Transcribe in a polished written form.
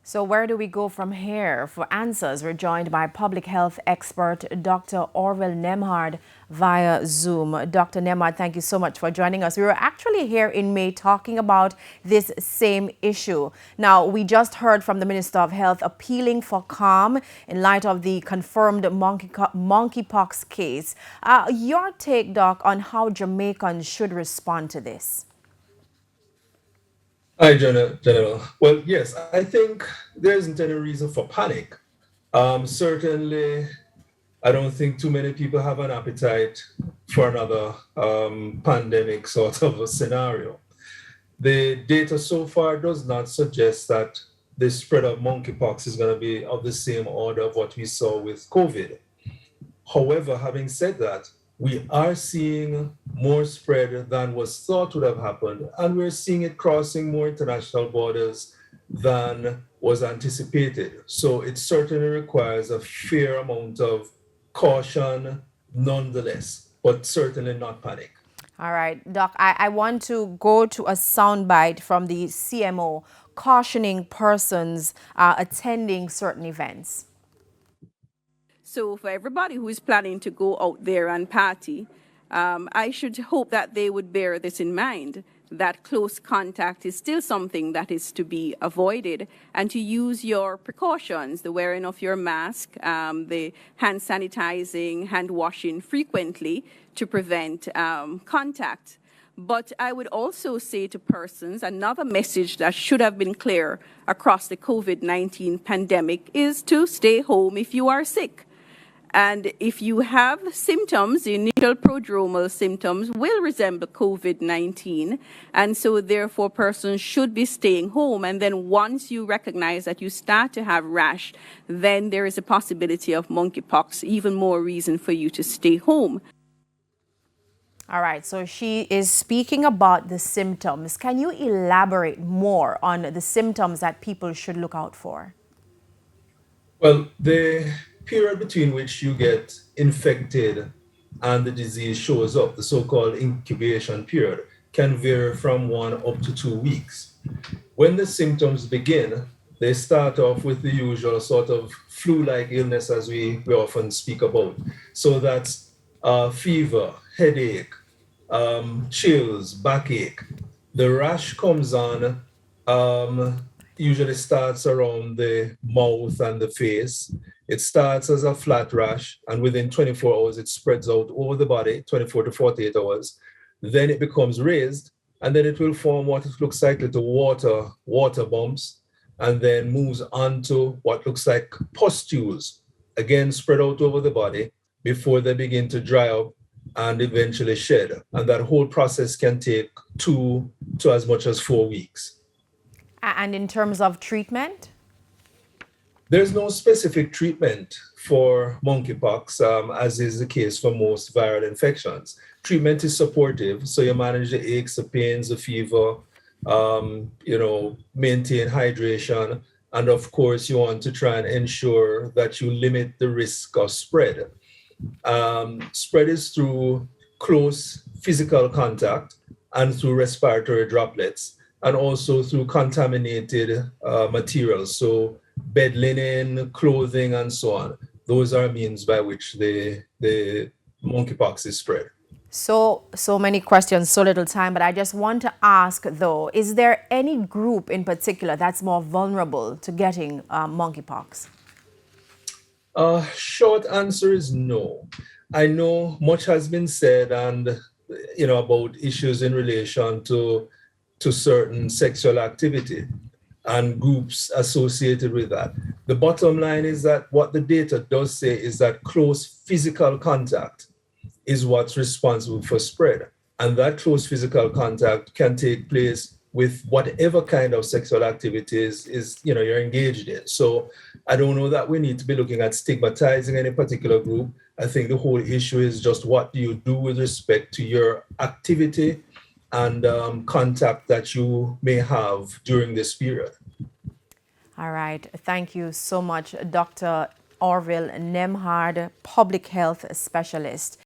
So where do we go from here? For answers, we're joined by public health expert Dr. Orville Nembhard via Zoom. Dr. Nembhard, thank you so much for joining us. We were actually here in May talking about this same issue. Now, we just heard from the Minister of Health appealing for calm in light of the confirmed monkeypox case. Your take, Doc, on how Jamaicans should respond to this? Hi, General. Well, yes, I think there isn't any reason for panic. Certainly, I don't think too many people have an appetite for another pandemic sort of a scenario. The data so far does not suggest that the spread of monkeypox is going to be of the same order of what we saw with COVID. However, having said that, we are seeing more spread than was thought would have happened, and we're seeing it crossing more international borders than was anticipated. So it certainly requires a fair amount of caution nonetheless, but certainly not panic. All right, Doc, I want to go to a soundbite from the CMO cautioning persons attending certain events. So for everybody who is planning to go out there and party, I should hope that they would bear this in mind, that close contact is still something that is to be avoided, and to use your precautions, the wearing of your mask, the hand sanitizing, hand washing frequently to prevent contact. But I would also say to persons, another message that should have been clear across the COVID-19 pandemic is to stay home if you are sick. And if you have symptoms, the initial prodromal symptoms will resemble COVID-19. And so therefore persons should be staying home. And then once you recognize that you start to have rash, then there is a possibility of monkeypox, even more reason for you to stay home. All right, so she is speaking about the symptoms. Can you elaborate more on the symptoms that people should look out for? Well, the period between which you get infected and the disease shows up, the so-called incubation period, can vary from 1 up to 2 weeks. When the symptoms begin, they start off with the usual sort of flu-like illness as we often speak about. So that's fever, headache, chills, backache. The rash comes on, usually starts around the mouth and the face. It starts as a flat rash, and within 24 hours, it spreads out over the body, 24 to 48 hours. Then it becomes raised, and then it will form what it looks like little water bumps, and then moves on to what looks like pustules, again spread out over the body before they begin to dry up and eventually shed. And that whole process can take 2 to as much as 4 weeks. And in terms of treatment? There's no specific treatment for monkeypox, as is the case for most viral infections. Treatment is supportive, so you manage the aches, the pains, the fever, maintain hydration, and of course, you want to try and ensure that you limit the risk of spread. Spread is through close physical contact and through respiratory droplets, and also through contaminated materials. So bed linen, clothing, and so on. Those are means by which the monkeypox is spread. So many questions, so little time, but I just want to ask though, is there any group in particular that's more vulnerable to getting monkeypox? Short answer is no. I know much has been said and about issues in relation to certain sexual activity and groups associated with that. The bottom line is that what the data does say is that close physical contact is what's responsible for spread. And that close physical contact can take place with whatever kind of sexual activities you're engaged in. So I don't know that we need to be looking at stigmatizing any particular group. I think the whole issue is just what do you do with respect to your activity and contact that you may have during this period. All right. Thank you so much, Dr. Orville Nembhard, public health specialist.